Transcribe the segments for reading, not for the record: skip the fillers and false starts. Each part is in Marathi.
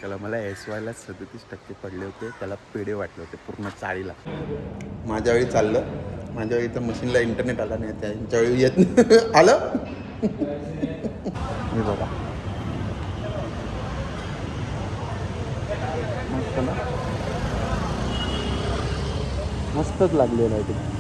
त्याला मला SYला 37% पडले होते. त्याला पेढे वाटले होते पूर्ण चाळीला. माझ्या वेळी चाललं. माझ्या वेळी तर मशीनला इंटरनेट आला नाही. त्यांच्या वेळी येत नाही. आलं मी बघा मस्त ना, मस्तच लागलेलं आहे ते.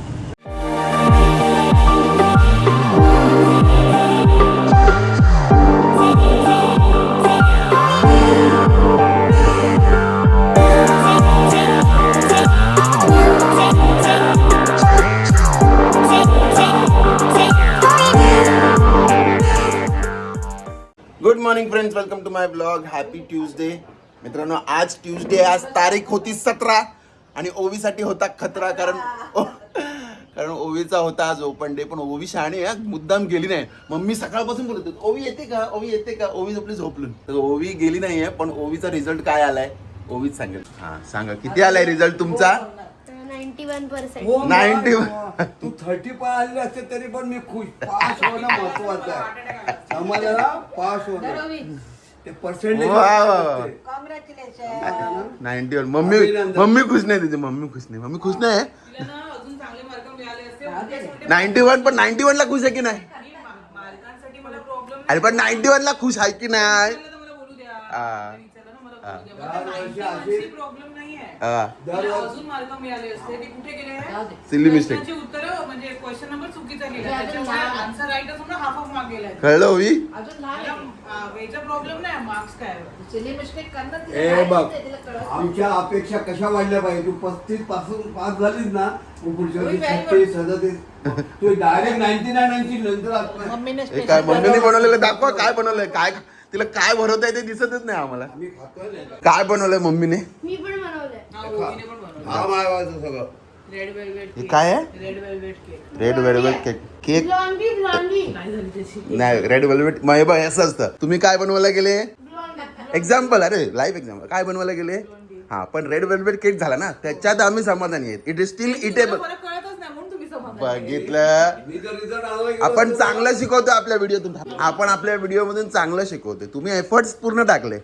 Good morning friends, welcome to my blog. Happy Tuesday मित्रांनो. आज ट्यूजडे, आज तारीख होती 17 आणि ओवीसाठी होता खतरा. कारण ओवीचा होता आज ओपन डे. पण ओवी शहाणी आहे, मुद्दाम गेली नाही. मम्मी सकाळपासून बोलत होती ओवी येते का, ओवी येते का. ओवी आपली झोपलून, तर ओवी गेली नाही आहे. पण ओवीचा रिझल्ट काय आलाय ओवीच सांगेल. हा सांगा, किती आलाय रिझल्ट तुमचा? 91%. 91. तू 30 पाहिजे असते तरी पण मी खुश. पास होणं महत्वाचं आहे. समाजाला पास होणं ते पर्सेंटेज. 91. मम्मी खुश नाही तिची. मम्मी खुश नाही. मम्मी खुश नाही. 91 पण 91 ला खुश आहे की नाही? अरे पण 91 ला खुश आहे की नाही? Silly mistake. कळलं ओवी? आमच्या अपेक्षा कशा वाढल्या पाहिजे. तू 35 पासून पास झालीस ना, पुढच्या वर्षी 36, 37 तू डायरेक्ट 99 आणखी नंतर. काय मम्मीने बनवलेलं दाखवा. काय बनवलंय, काय तिला काय भरवत आहे ते दिसतच नाही आम्हाला. काय बनवलंय मम्मीने? मी पण बनवलंय. हा मायवाचं सगळं. रेड वेलवेट हे काय आहे? Red velvet cake. Red velvet cake. Cake Blondie नाही, रेड वेलवेट. मग बाय असं असतं. तुम्ही काय बनवायला गेले? एक्झाम्पल, अरे लाईव्ह एक्झाम्पल. काय बनवायला गेले? हा, पण रेड वेलवेट केक झाला ना, त्याच्यात आम्ही समाधानी आहेत. It is steel edible. बघितलं, आपण चांगलं शिकवतो आपल्या व्हिडिओतून. आपण आपल्या व्हिडिओ मधून चांगलं शिकवतो. तुम्ही एफर्ट्स पूर्ण टाकले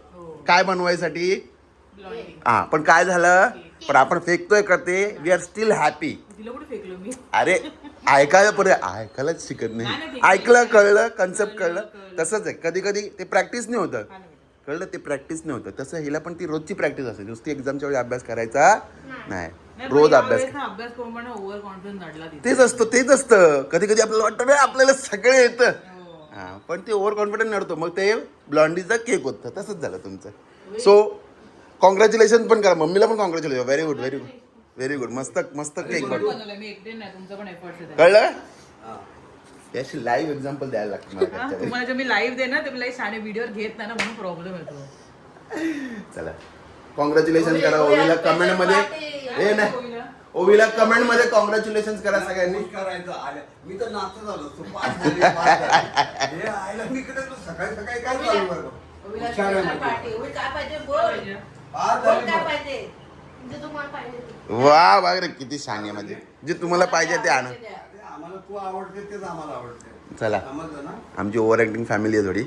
काय बनवायसाठी. हा, पण काय झालं? पण आपण फेकतोय का ते? We are still happy. अरे ऐकायलाच शिकत नाही. ऐकलं, कळलं, कन्सेप्ट कळलं. तसंच आहे. कधी कधी ते प्रॅक्टिस नाही होतं. कळलं, ते प्रॅक्टिस नाही होतं. तसं हिला पण ती रोजची प्रॅक्टिस असते. नुसती एक्झामच्या वेळी अभ्यास करायचा नाही, रोज अभ्यास. तेच असतं. कधी कधी आपल्याला वाटतं ना आपल्याला सगळं येतं. हा, पण ते ओव्हर कॉन्फिडन्स नडतो. मग ते ब्लॉन्डीचा केक होतं. तसंच झालं तुमचं. सो कॉंग्रॅच्युलेशन पण करा. मम्मीला पण congratulation. Very good, very good, very good. मस्त मस्त केक बनतो. कळलं? याची लाईव्ह एक्झाम्पल द्यायला लागतं. तुम्हाला जर मी लाईव्ह देणार तर मी शाणे व्हिडिओ घेत नाही ना, म्हणून प्रॉब्लेम येतो. चला, कॉंग्रॅच्युलेशन करा ओवीला कमेंट मध्ये. हे नाही, ओवीला कमेंट मध्ये कॉंग्रॅच्युलेशन करा सगळ्यांनी. करायचं आलं मी तर नाचत आलो. तू पास झाली, पास झाली. हे आयला मी इकडे तू सकाळी सकाळी काय चालू आहे? वा बागरे, किती छान आहे. म्हणजे जे तुम्हाला पाहिजे ते आणा. आम्हाला तू आवडते तेच आम्हाला आवडते. चला, समजलं ना? आमची ओव्हर ऍक्टिंग फॅमिली आहे थोडी.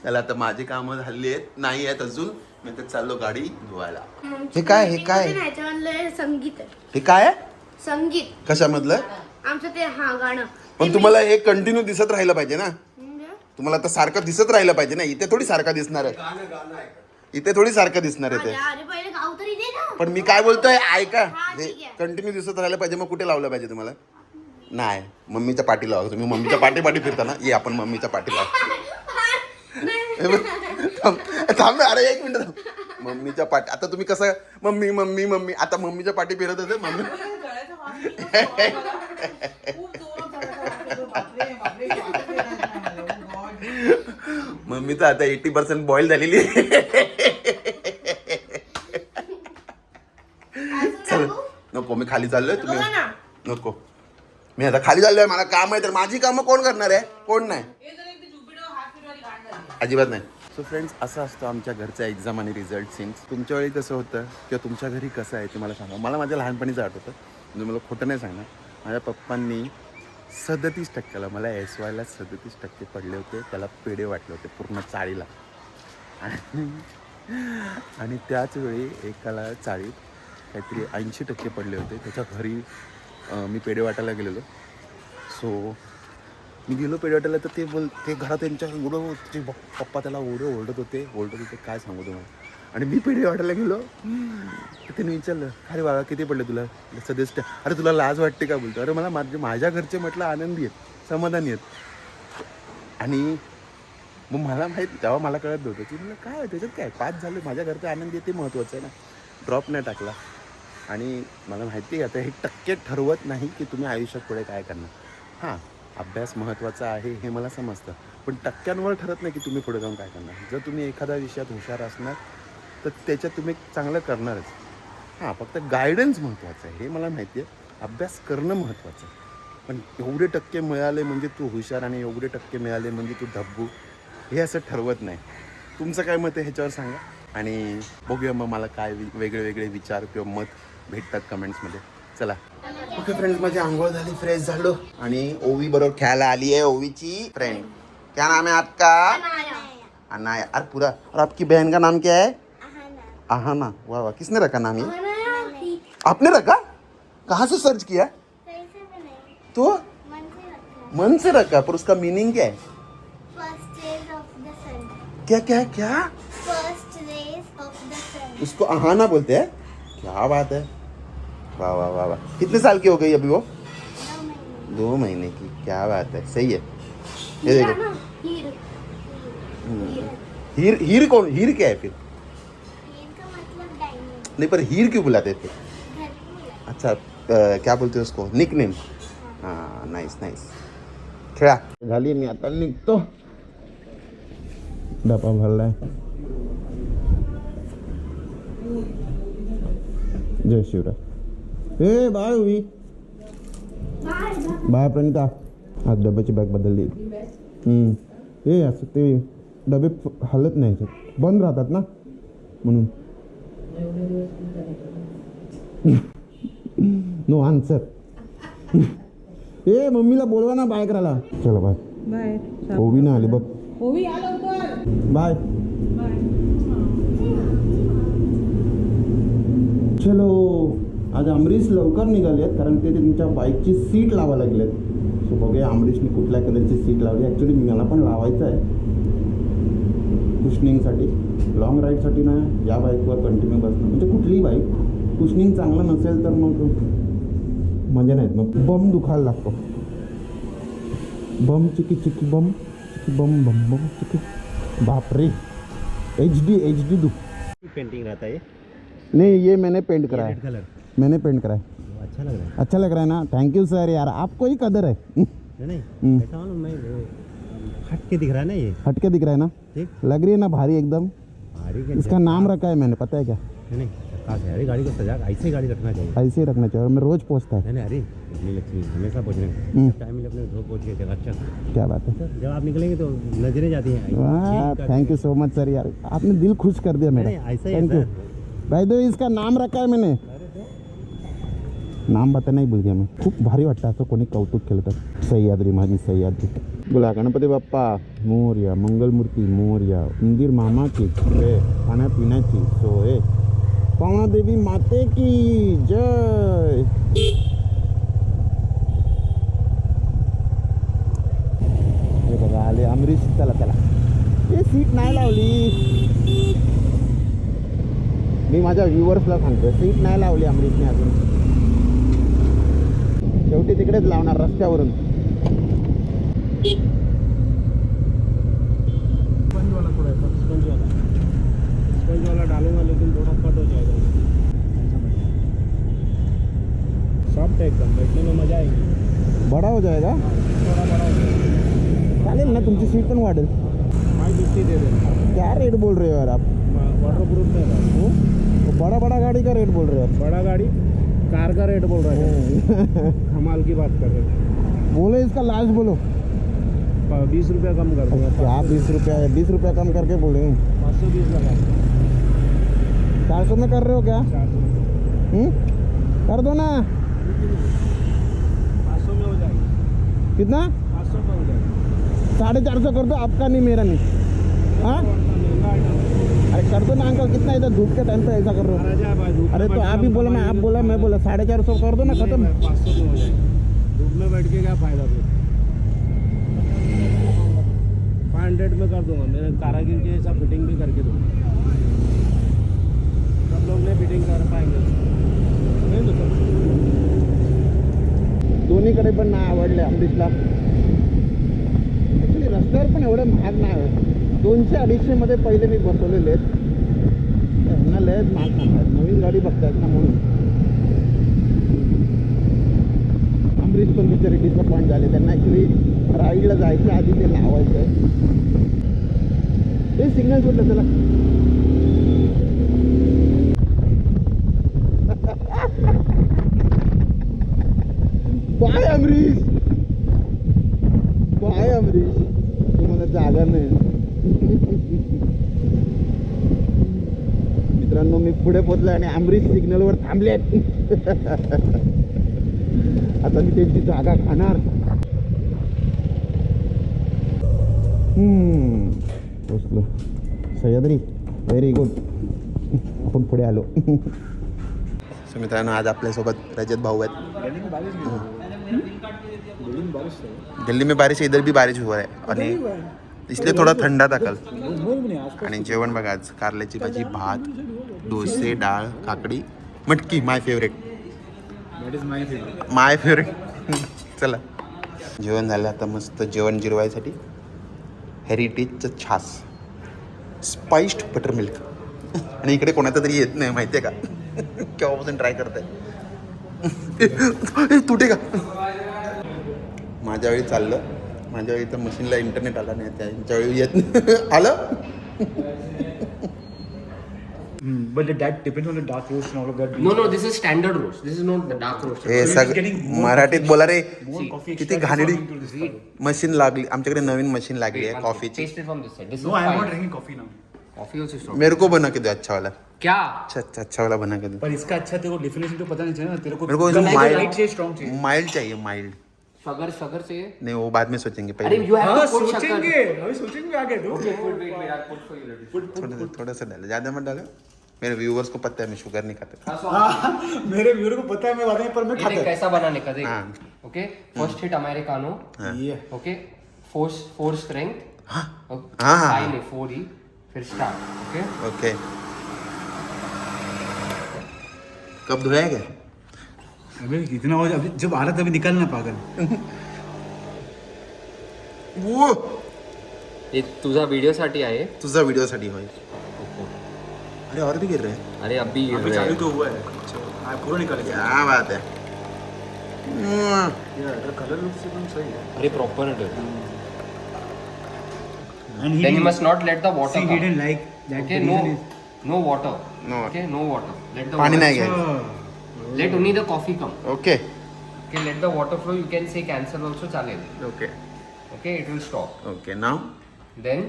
चला, आता माझी कामं झाली आहेत, नाही आहेत अजून. मी तर चाललो गाडी धुवायला. हे काय? हे काय? संगीत आहे. हे काय आहे? संगीत कशामधलं? आमचं ते गाणं. पण तुम्हाला हे कंटिन्यू दिसत राहिलं पाहिजे ना. तुम्हाला आता सारखं दिसत राहिलं पाहिजे ना. इथे थोडी सारखं दिसणार आहे. गाणं आहे. इथे थोडी सारखं दिसणार आहे ते. अरे पहिले गाव तरी दे ना. पण मी काय बोलतोय ऐका. हा, हे ठीक आहे. कंटिन्यू दिसत राहिलं पाहिजे. मग कुठे लावलं पाहिजे तुम्हाला? नाही, मम्मीच्या पाठी लावा. तुम्ही मम्मीच्या पाठी फिरता ना. ये आपण मम्मीच्या पाठी लावा. थांब, अरे एक मिनिट थांब. मम्मीच्या पाठी. आता तुम्ही कसं मम्मी मम्मी मम्मी, आता मम्मीच्या पाठी फिरत होते मम्मी. मम्मी तर आता 80% बॉईल झालेली. चल, नको, मी खाली चाललोय. तुम्ही नको, मी आता खाली चाललोय. मला काम आहे. तर माझी कामं कोण करणार आहे? कोण नाही, अजिबात नाही. सो फ्रेंड्स, असं असतं आमच्या घरचा एक्झाम आणि रिझल्ट सीन्स. तुमच्या वेळी कसं होतं किंवा तुमच्या घरी कसं आहे ते मला सांगा. मला माझ्या लहानपणीचं आठवतं. म्हणजे मला खोटं नाही सांगणार. माझ्या पप्पांनी 37%, मला SYला 37% पडले होते. त्याला पेढे वाटले होते पूर्ण चाळीला. आणि त्याच वेळी एकाला चाळीत काहीतरी 80% पडले होते. त्याच्या घरी मी पेढे वाटायला गेलेलो. सो मी गेलो पेढे वाटायला, तर ते घरात त्यांच्या एवढं ते पप्पा त्याला ओरडत होते काय सांगू तुम्हाला. आणि मी पेढे वाटायला गेलो, तर त्याने विचारलं, अरे बाबा किती पडले तुला सजेस्ट, अरे तुला लाज वाटते का बोलतो. अरे मला माझ्या घरचे म्हटलं आनंदी आहेत, समाधानी आहेत. आणि मग मला माहीत, तेव्हा मला कळत नव्हतं की म्हणलं काय त्याच्यात काय, 5 झाले, माझ्या घरचे आनंदी आहे ते महत्त्वाचं आहे ना. ड्रॉप नाही टाकला. आणि मला माहिती आहे आता हे टक्के ठरवत नाही की तुम्ही आयुष्यात पुढे काय करणार. हां, अभ्यास महत्त्वाचा आहे हे मला समजतं, पण टक्क्यांवर ठरत नाही की तुम्ही पुढे जाऊन काय करणार. जर तुम्ही एखाद्या विषयात हुशार असणार तर त्याच्यात तुम्ही चांगलं करणारच. हां, फक्त गायडन्स महत्त्वाचं आहे हे मला माहिती आहे. अभ्यास करणं महत्त्वाचं आहे. पण एवढे टक्के मिळाले म्हणजे तू हुशार आणि एवढे टक्के मिळाले म्हणजे तू धब्बू, हे असं ठरवत नाही. तुमचं काय मत आहे ह्याच्यावर सांगा. आणि बघूया मग मला काय वेगळे विचार किंवा मत भेटतात कमेंट्समध्ये. चला ओके फ्रेंड्स, माझी आंघोळ झाली, फ्रेश झालो आणि ओवी बरोबर खेळायला आली आहे. ओवीची फ्रेंड, क्या नाम है आपका? अनाया. अरे पूरा. और आपकी बहन का नाम क्या है? अहाना. वाह वाह, किसने रखा नाम ये? आपने रखा? कहाँ से सर्च किया? तो मन से रखा, पर उसका मीनिंग क्या है? क्या क्या क्या? उसको अहाना बोलते हैं. क्या बात है, वाह वाह वाह वाह. कितने साल की हो गई अभी वो? 2 महीने की. क्या बात है, सही है. ये देखो, हीर. हीर कौन, हीर क्या है फिर? नहीं, पर हीर क्यों बुलाते थे? अच्छा, क्या बोलते हैं उसको, निकनेम. हां, नाईस नाईस. खेळा झाली, मी आता निघतो. डबा भरलाय. जय शिवराय. ए बाय उभी, बाय प्रणिता. आज डब्याची बॅग बदलली. हे असं ते डबे हलत नाही, बंद राहतात ना म्हणून. No answer. ए मम्मीला बोलवा ना बाय करायला. चला बाय. बाय. ओवी ना आली बघ. ओवी आ लवकर. बाय. चलो, आज अमरीश लवकर निघालेत कारण ते त्यांच्या बाईकची सीट लावायला गेलेत. सो बघूया अमरीशने कुठल्या कलरची सीट लावली. ॲक्च्युली मला पण लावायचं आहे कुशनिंगसाठी. लॉंग राईडसाठी ना या बाईकवर कंटिन्यू बसणं, म्हणजे कुठलीही बाईक कुशनिंग चांगलं नसेल तर मग मजा नाहीत. मग बम दुखायला लागतो. बम चिकी चिकी बम चिकी बम बम बम चिकी. बापरे, एच डी दुख. पेंटिंग रहता है नहीं, ये मैंने पेंट करा है. कलर मैंने पेंट करा है. अच्छा लग रहा है. अच्छा लग रहा है ना. थैंक यू सर, यार आपको ही कदर है. नहीं ऐसा मालूम मैं हट के दिख रहा है ना, ये हटके दिख रहा है ना, ठीक. लग रही है ना भारी एकदम. भारी के इसका नाम रखा है मैंने, पता है क्या? नहीं चक्का से. अरे गाड़ी को सजा ऐसे ही गाड़ी रखना चाहिए. ऐसे ही रखना चाहिए. और मैं रोज पोछता है. नहीं अरे अपनी लक्ष्मी हमेशा पहुँचने टाइम मिले अपने धो पहुँच के जगह. अच्छा क्या बात है. जब आप निकलेंगे तो नजरें जाती हैं. वाह, thank you so much sir, यार आपने दिल खुश कर दिया मेरा. नहीं, ऐसा ही है थैंक यू सर. भाई. दो इसका नाम रखा है मैंने, नाम बता नाही भूल गया मैं. खूप भारी वाटतं असं कोणी कौतुक केलं तर. सह्याद्री, माझी सह्याद्री. बोला गणपती बाप्पा मोरया, मंगलमूर्ती मोरया, उंदीर मामाची सोय, खाण्यापिण्याची सोय, पावणा देवी माते की जय. हे बघा आले अमरीश. चला चला. हे सीट नाही लावली. मी माझ्या व्ह्युअर्सला सांगतो, सीट नाही लावली अमरीशने अजून. शेवटी तिकडेच लावणार रस्त्यावरून. स्पंज वाला डालूंगा लेकिन थोड़ा कट हो जाएगा. सॉफ्ट है एकदम, बैठने में मजा आएगी. बडा हो जाएगा. थोड़ा बड़ा हो जाएगा. चालेल ना, तुमची सीट पण वाढेल. 550 दे देना. क्या रेट बोल रहे हो यार आप? वाटर प्रूफ नहीं बड़ा बड़ा गाड़ी का रेट बोल रहे हो आप. बड़ा गाड़ी कार का रेट बोल रहे हैं. कमाल की बात कर रहे हैं. बोलो इसका लास्ट बोलो. 20 रुपया कम कर दूंगा. क्या 20 रुपया कम करके बोले. 520 लगा. 400 में कर रहे हो क्या? 400 कर दो ना. 500 में हो जाएगी. कितना? 500 में हो जाएगी. 450 कर दो, आपका नहीं मेरा नहीं. हाँ अरे कर दो ना अंकल, कितना इधर धूप के टाइम पे ऐसा कर रहे हो? अरे तो आप ही बोला ना, आप बोला मैं बोला 450 कर दो ना, खत्म। 500 में हो जाए, धूप में बैठ के क्या फायदा फिर। 500 में कर दूंगा, मेरे कारागिर के हिसाब फिटिंग भी करके दूंगा। सब लोग नहीं फिटिंग कर पाएंगे नहीं तो दोन्हीकडे पण नाही आवडले अमरीशला. ॲक्च्युली रस्त्यावर पण एवढे महाग नाही आहे. 200-250 मध्ये पहिले मी बसवलेले आहेत. ह्यांना लयच महाग सांगतात, नवीन गाडी बघतायत ना म्हणून. अमरीश पण बिचारे डिसअपॉइंट झाले. त्यांना ॲक्च्युली राईडला जायच्या आधी ते लावायचं आहे. ते सिग्नल सुटलं चला. बाय अमरीश, बाय अमरीश, तुम्हाला जागा नाही. मित्रांनो मी पुढे पोहोचलो आणि अमरीश सिग्नलवर थांबलेत. आता मी त्यांची जागा खाणार. पोचलो सह्याद्री, व्हेरी गुड. आपण पुढे आलो. सो मित्रांनो आज आपल्यासोबत रजत भाऊ आहेत. दिल्ली में बारिश है, इधर भी बारिश हुआ है आणि इसलिए थोडा थंडा था कल. आणि जेवण बघा आज कारल्याची भाजी, भात, डोसे, डाळ, काकडी, मटकी. माय फेवरेट, माय फेवरेट. चला जेवण झालं. आता मस्त जेवण जिरवायसाठी हेरिटेजचं छास, स्पाइस्ड बटर मिल्क. आणि इकडे कोणाचा तरी येत नाही माहिती आहे का, केव्हापासून ट्राय करताय. तुटे का. माझ्या वेळी चाललं, माझ्या वेळी तर मशीनला इंटरनेट आला नाही, त्यांच्या वेळी येत नाही. आलं. But that depends on the dark roast and all of that. No, this is standard roast. This is not the dark roast. हे सगळं मराठीत बोला रे. किती घाणेरडी मशीन लागली आमच्याकडे, नवीन मशीन लागली आहे कॉफीची. Taste it from this side. This No, is I am fine. not drinking coffee now. Coffee also strong. मेरे को बना के दो अच्छा वाला. क्या? अच्छा वाला बना के दो. पर इसका अच्छा तेरे को डेफिनेशन तो पता नहीं चला ना तेरे को. मेरे को लाइट माइल्ड चाहिए, स्ट्रॉन्ग चाहिए. माइल्ड चाहिए, माइल्ड. Sugar चाहिए? नहीं वो बाद में सोचेंगे, अरे पहले you have हाँ to put sugar. सोचेंगे, अभी सोचेंगे आगे दो. Okay, wait, I'll put for you. थोड़ा सा डालो, ज़्यादा मत डालो. मेरे व्यूवर्स को पता है मैं शुगर नहीं खाता. हाँ, मेरे व्यूअर को पता है मैं बाद में, पर मैं ये खाता देख कैसा बनाने का देख. हाँ. Okay, first hit Americano. ये Okay, four strength. हाँ. Okay, हाँ. high नहीं 4 ही. फिर start. Okay. ओके. कब धोया क्या. अबे इतना हो, अभी जब आ रहा था अभी निकलना पागल. वो ये तुझा व्हिडिओ साठी आहे. तुझा व्हिडिओ साठी होय. अरे और भी गिर रहे हैं. अरे अभी अभी चालू तो हुआ है. हाँ पूरा निकल गया. क्या बात है. यार कलर लुक से एकदम सही है. अरे प्रॉपर है. And Then you must not let the water See, he come. didn't like that. Okay, the reason is- no water. No. Okay, no water. Let the पाणी water, नाही घ्यायचं. let only the coffee come. Okay. Okay, let the water flow. You can say cancel also चालेल. Okay. Okay, it will stop. Okay. Now Then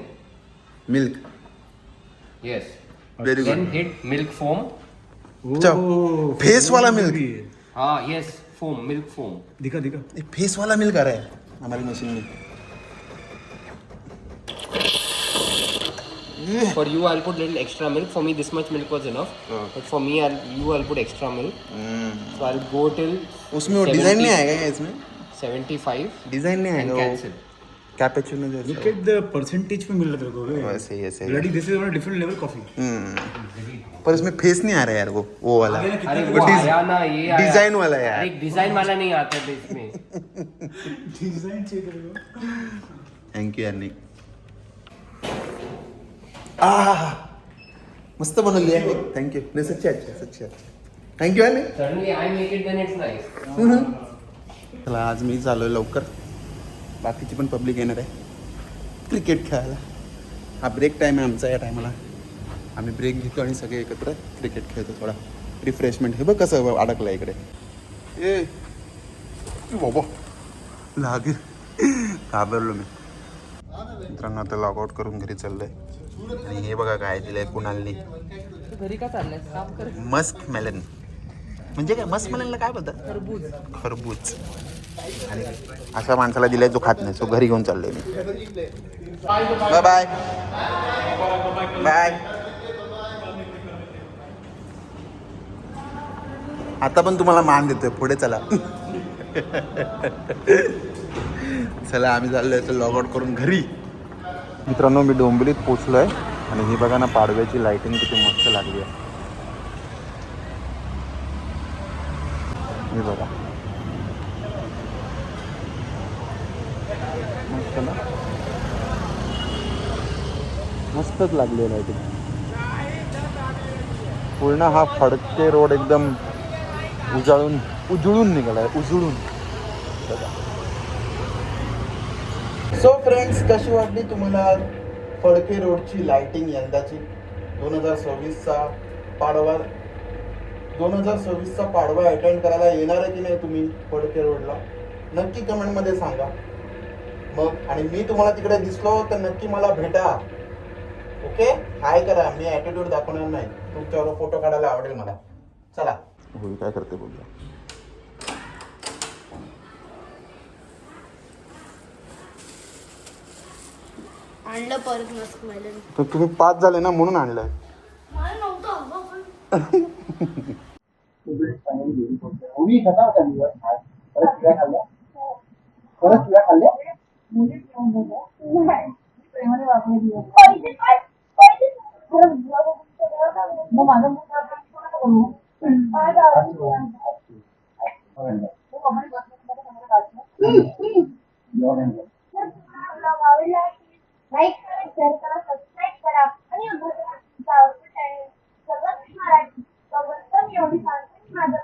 milk. yes. Very Then good. hit milk foam. Oh, face वाला मिल्क. भी है. हाँ yes, foam, milk foam. दिखा दिखा. फेस वाला मिल्क आ रहा है हमारी मशीन में. For you, I'll put little extra milk. For me, this much milk was enough. Oh. But for me, I'll put extra milk. So I'll go till उसमें वो डिजाइन नहीं आएगा क्या इसमें. 75 डिजाइन नहीं and आएगा वो cancel. कैपेचिनो Look जैसा. at the percentage pay mill रहा तेरे को. वैसे ही ऐसे ही. Bloody, this is on a different level coffee. पर उसमें फेस नहीं आ रहा है यार, वो वाला. अरे वो वो आया ना, ये आया. डिजाइन वाला है यार. अरे डिजाइन वाला नहीं आता है इसमें. Design चाहिए तेरे को. थँक्यू यांनी. मस्त बनवली आहे. थँक्यू. नाही सच्ची अच्छा. थँक्यू यांनी. Suddenly I make it, then it's nice. चला आज मी चालू आहे लवकर. बाकीची पण पब्लिक येणार आहे क्रिकेट खेळायला. हा ब्रेक टाईम आहे आमचा. या टायमाला आम्ही ब्रेक घेतो आणि सगळे एकत्र क्रिकेट खेळतो. थोडा रिफ्रेशमेंट. हे बघ कसं अडकलं इकडे. ए बाबा लागेल. घाबरलो मी. मित्रांनो आता लॉगआउट करून घरी चाललोय. आणि हे बघा काय दिलंय कुणालनी. घरी का चाललंय? काम कर. मस्क मेलन म्हणजे काय. मस्क मेलनला काय बोलतात. खरबूज. आणि अशा माणसाला दिलाय जो खात नाही, सो घरी घेऊन चाललोय मी. Bye bye bye. आता पण तुम्हाला मान देतोय, पुढे चला. चला आम्ही चाललोय तर लॉग आउट करून घरी. मित्रांनो मी डोंबिवलीत पोचलोय आणि ही बघा ना पाडव्याची लाइटिंग किती मस्त लागली आहे. ही बघा मस्त ना, मस्तच लागली आहे लाइटिंग. पूर्ण हा फडके रोड एकदम उजळून निघालाय, उजळून. सो फ्रेंड्स, कशी वाटली तुम्हाला फडके रोडची लाइटिंग यंदाची? 2026चा पाडवा 2026चा पाडवा अटेंड करायला येणार आहे की नाही तुम्ही फडके रोडला? नक्की कमेंटमध्ये सांगा. मग आणि मी तुम्हाला तिकडे दिसलो तर नक्की मला भेटा. ओके, हाय करा. मी ॲटिट्यूड दाखवणार नाही, तुमच्यावर फोटो काढायला आवडेल मला. चला होईल काय करते बघूया. आणलं परत मस्क मेलन. तर तुम्ही 5 झाले ना म्हणून आणलंय. मला नव्हतं हवं पण. लाईक करा, शेअर करा, सबस्क्राईब करा आणि सगळं मराठी. एवढी सांगते माझं